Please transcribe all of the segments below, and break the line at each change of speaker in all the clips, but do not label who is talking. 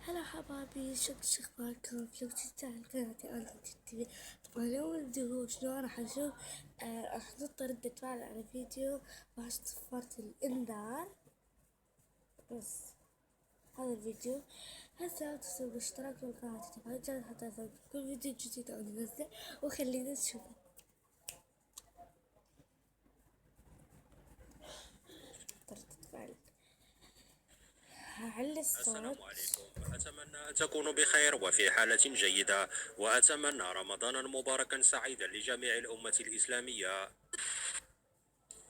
هلا حبايبي، شو اخباركم؟ فلوق جديد على قناتي انا تي. طبعا اليوم الفيديو شنو راح نشوف. راح نحط ردة فعل على فيديو راح صفرت الانذار. بس هذا الفيديو هسه تسوي الاشتراك في القناة تفعيل حتى يصلك كل فيديو جديد انا انزله. وخلينا نشوفه. ردة فعل، هعلي
السلام
الصوت.
عليكم. أتمنى أن تكونوا بخير وفي حالة جيدة، وأتمنى رمضانا مباركا سعيدا لجميع الأمة الإسلامية.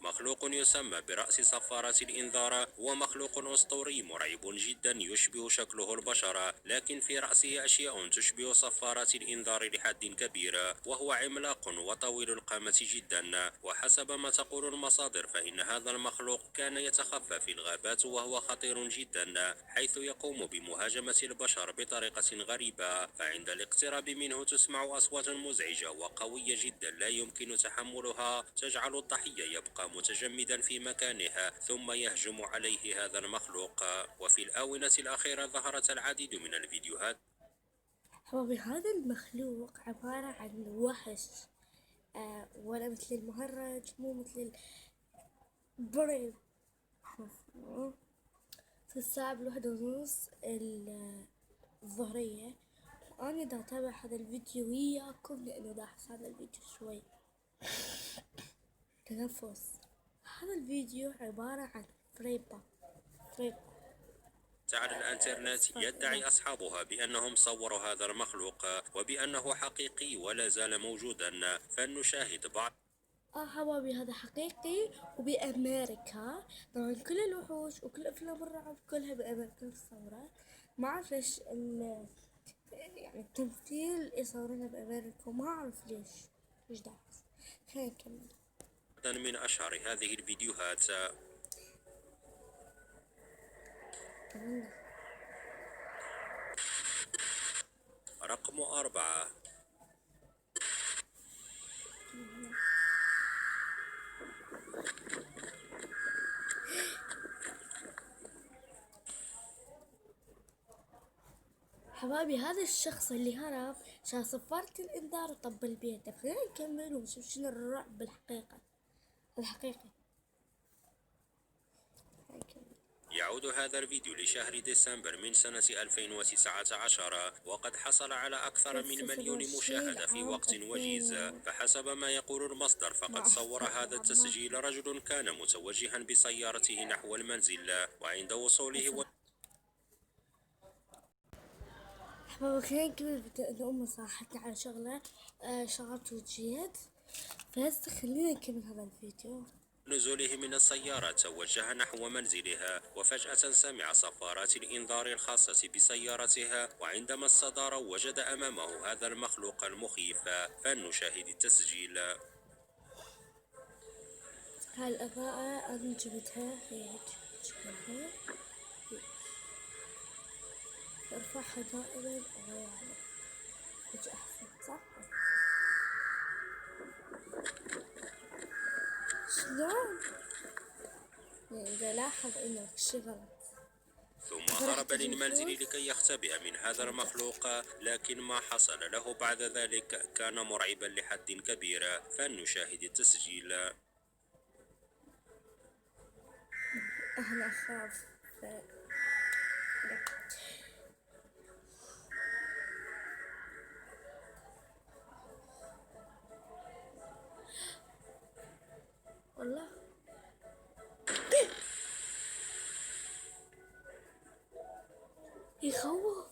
مخلوق يسمى برأس صفارة الإنذار هو مخلوق أسطوري مرعب جدا يشبه شكله البشر، لكن في رأسه أشياء تشبه صفارات الإنذار لحد كبير، وهو عملاق وطويل القامة جدا. وحسب ما تقول المصادر فإن هذا المخلوق كان يتخفى في الغابات وهو خطير جدا، حيث يقوم بمهاجمة البشر بطريقة غريبة. فعند الاقتراب منه تسمع أصوات مزعجة وقوية جدا لا يمكن تحملها، تجعل الضحية يبقى متجمدا في مكانه، ثم يهجم عليه هذا المخلوق. وفي الآونة الأخيرة ظهرت العديد من الفيديوهات
حبايبي، هذا المخلوق عبارة عن وحش. ولا مثل المهرج، مو مثل البري. في الساعة ب1:30 الظهرية. وأنا دا أتابع هذا الفيديو وياكم لأنه دا أحس هذا الفيديو شوي تنفس. هذا الفيديو عبارة عن فريبا
على الانترنت. يدعي أصحابها بأنهم صوروا هذا المخلوق وبأنه حقيقي ولا زال موجودا، فلنشاهد بعض.
حبايبي، هذا حقيقي وبأمريكا. طبعا كل الوحوش وكل أفلام الرعب كلها بأمريكا متصورة. ما أعرف ليش يعني التمثيل يصورونه بأمريكا، وما أعرف ليش داعس. خلينا نكمل.
من أشهر هذه الفيديوهات رقم 4.
حبايبي، هذا الشخص اللي هرب شاف صفارة الإنذار وطبل بيته. خلينا نكمل ونشوف شنو الرعب بالحقيقة الحقيقي. خلينا نكمل.
يعود هذا الفيديو لشهر ديسمبر من سنة 2019، وقد حصل على أكثر من مليون
26
مشاهدة في
عام
وقت وجيز. فحسب ما يقول المصدر فقد صور هذا التسجيل رجل كان متوجها بسيارته نحو المنزل، وعند وصوله
حبايبي، خلينا نكمل. إن أمي صاحتنا على شغلة شغلت وجيت. فهسه خلينا نكمل هذا الفيديو.
نزوله من السيارة توجه نحو منزلها، وفجأة سمع صفارات الإنذار الخاصة بسيارتها، وعندما استدار وجد أمامه هذا المخلوق المخيف. فلنشاهد التسجيل.
هاي الإضاءة أنا جبتها، هي هيك شكلها. ارفعها دائما يعني هيك أحسن، صح؟ شلون؟ يعني دا لاحظ إنه شي غلط.
ثم
راح
هرب
تجي
للمنزل
فلوس.
لكي يختبئ من هذا المخلوق، لكن ما حصل له بعد ذلك كان مرعبا لحد كبير. فلنشاهد التسجيل.
أنا أخاف. لا. والله يخوف.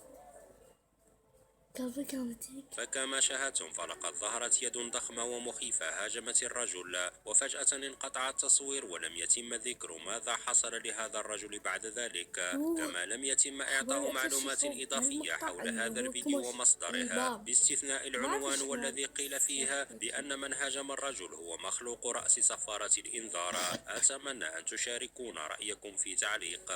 قلبي كانت هيك.
فكما شاهدتم فلقد ظهرت يد ضخمة ومخيفة هاجمت الرجل، وفجأة انقطع التصوير ولم يتم ذكر ماذا حصل لهذا الرجل بعد ذلك،
هو
كما لم يتم إعطاء
حبايبي
معلومات
اكتشفوا
إضافية
بهالمقطع
حول
انه
هذا
هو
الفيديو
كمش
ومصدره،
الباب.
باستثناء
ما اعرف
العنوان
شلون
والذي قيل فيه بأن من هاجم الرجل هو مخلوق رأس صفارة الإنذار. أتمنى أن تشاركون رأيكم في تعليق.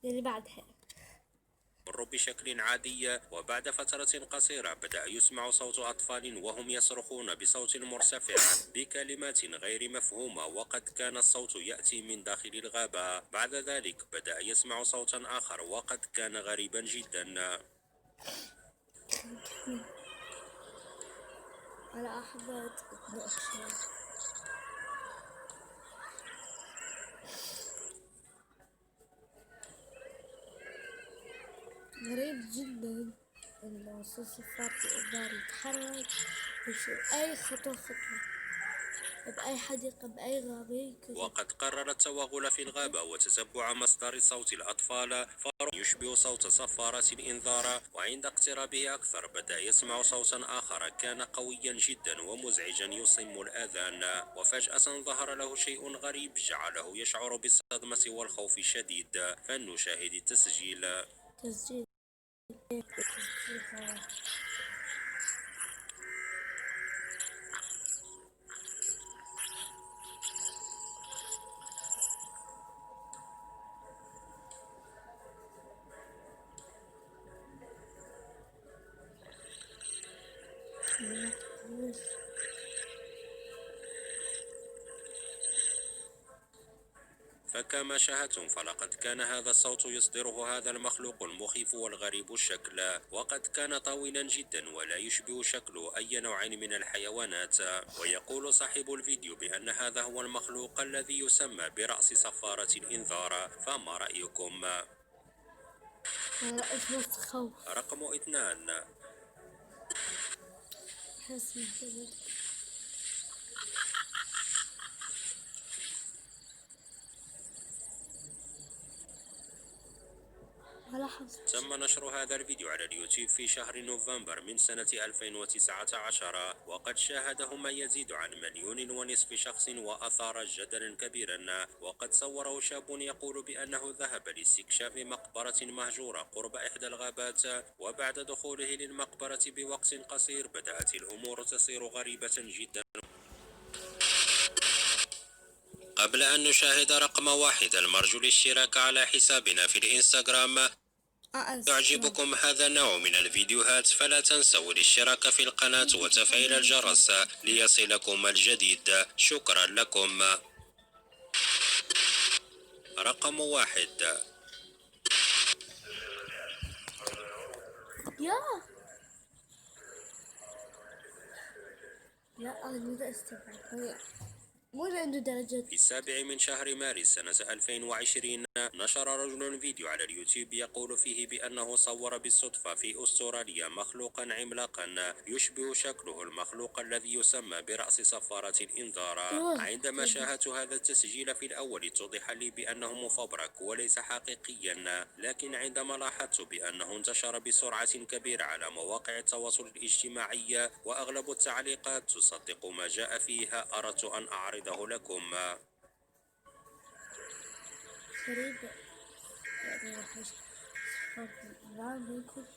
اللي بعدها.
يمر بشكل عادي، وبعد فترة قصيرة بدأ يسمع صوت أطفال وهم يصرخون بصوت مرتفع بكلمات غير مفهومة، وقد كان الصوت يأتي من داخل الغابة. بعد ذلك بدأ يسمع صوتا آخر وقد كان غريبا جدا.
على أحمد 12. غريب جدا إنه صفار الإنذار يتحرك ويشوف أي خطوة بأي حديقة بأي غابة كذا.
وقد قرر التوغل في الغابة وتتبع مصدر صوت الأطفال، يشبه صوت صفارة الإنذار. وعند اقترابه أكثر بدأ يسمع صوتا آخر كان قويا جدا ومزعجا يصم الآذان، وفجأة ظهر له شيء غريب جعله يشعر بالصدمة والخوف الشديد. فلنشاهد التسجيل.
تسجيل
فكما شاهدتم فلقد كان هذا الصوت يصدره هذا المخلوق المخيف والغريب الشكل، وقد كان طويلا جدا ولا يشبه شكل أي نوع من الحيوانات. ويقول صاحب الفيديو بأن هذا هو المخلوق الذي يسمى برأس صفارة الإنذار. فما رأيكم؟
رأس خوف.
رقم 2.
حسن كذا.
تم نشر هذا الفيديو على اليوتيوب في شهر نوفمبر من سنة 2019، وقد شاهده ما يزيد عن 1.5 مليون شخص وأثار جدلا كبيرا. وقد صوره شاب يقول بأنه ذهب لاستكشاف مقبرة مهجورة قرب إحدى الغابات، وبعد دخوله للمقبرة بوقت قصير بدأت الأمور تصير غريبة جدا. قبل أن نشاهد رقم 1 المرجو الاشتراك على حسابنا في الإنستغرام. يعجبكم هذا النوع من الفيديوهات فلا تنسوا الاشتراك في القناة وتفعيل الجرس ليصلكم الجديد. شكرا لكم. رقم 1.
لا أنا بدي أستبعد مو عنده درجة.
في 7 من شهر مارس سنة 2020 نشر رجل فيديو على اليوتيوب يقول فيه بأنه صور بالصدفة في أستراليا مخلوقا عملاقا يشبه شكله المخلوق الذي يسمى برأس صفارة الإنذار. عندما شاهدت هذا التسجيل في الأول اتضح لي بأنه مفبرك وليس حقيقيا، لكن عندما لاحظت بأنه انتشر بسرعة كبيرة على مواقع التواصل الاجتماعي وأغلب التعليقات تصدق ما جاء فيها أردت أن أعرضه لكم.
غريبة يعني راح يكون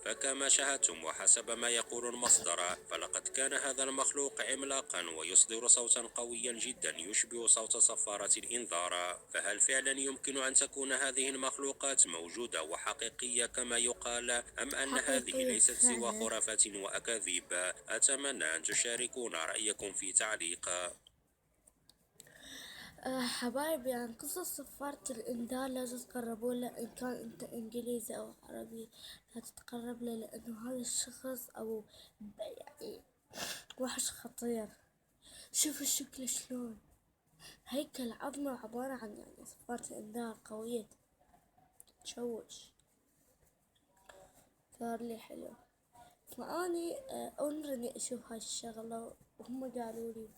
فكما شاهدتم وحسب ما يقول المصدر فلقد كان هذا المخلوق عملاقا ويصدر صوتا قويا جدا يشبه صوت صفارة الإنذار. فهل فعلا يمكن أن تكون هذه المخلوقات موجودة وحقيقية كما يقال، أم أن هذه ليست سوى خرافات وأكاذيب؟ أتمنى أن تشاركونا رأيكم في تعليق.
حبايبي عن قصة صفارة الإنذار لا تتقربوا له إن كان أنت إنجليزي أو عربي، لا تتقرب له لأنه هذا الشخص أو يعني وحش خطير. شوفوا الشكل شلون، هيكل عظمه عبارة عن يعني صفارة الإنذار قوية تشوش. صار لي حلو، فأني أنظر إني أشوف هاي الشغلة، وهم قالوا لي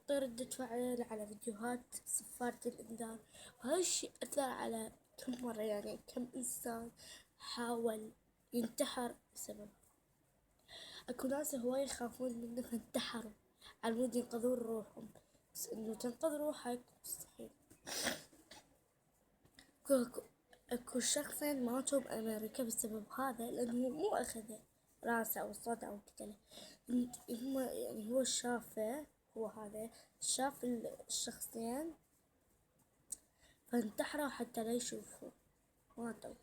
طير ردة فعل على فيديوهات صفارة الإنذار، وهذا الشي أثر على كم مرة، يعني كم إنسان حاول ينتحر بسبب. أكو ناس هواي يخافون منه فانتحروا على مود ينقذون روحهم، بس إنه تنقذ روحك مستحيل. أكو شخصين ماتوا بأمريكا بسبب هذا، لأنه مو أخذه راسه أو صوته أو كذا. هم يعني هو شافه، هو هذا شاف الشخصين فانتحروا حتى لا يشوفوا، ماتوا.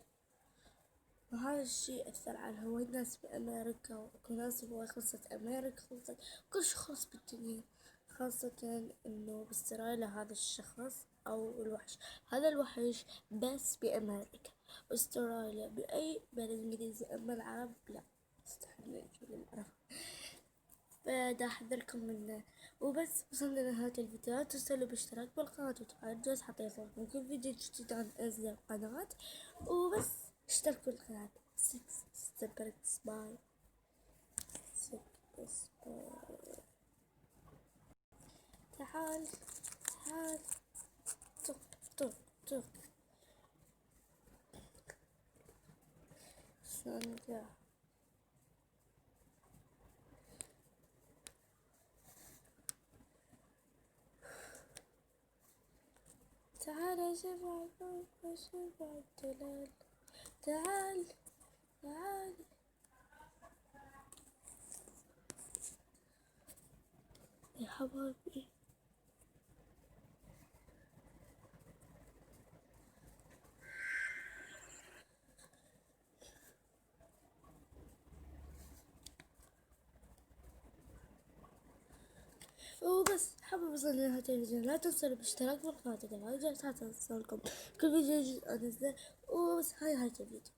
وهذا الشي أثر على هواي ناس بأمريكا، وأكو ناس هواي خلصت أمريكا، خلصت كل شي خلص بالدنيا، خاصة إنه باستراليا هذا الشخص أو الوحش، هذا الوحش بس بأمريكا. استراليا بأي بلد إنجليزي، أما العرب لا، مستحيل نجي للعرب. فدا أحذركم منه. وبس وصلنا لنهاية الفيديو، لا تنسوا بالاشتراك بالقناة وتفعيل الجرس حتى يوصلكم كل فيديو جديد عن أنزل القناة. وبس اشتركوا بالقناة. 6 سبرتس باي 6 باي. تعال تعال، طق طق طق. شلون نرجع؟ تعال يا شباب يا شباب دلال، تعال تعال يا حبايبي. وبس حابة أوصل لنهاية الفيديو، لا تنسوا الاشتراك بالقناة وتفعيل الجرس حتى يوصلكم كل فيديو جديد أنزله. وبس هاي نهاية الفيديو.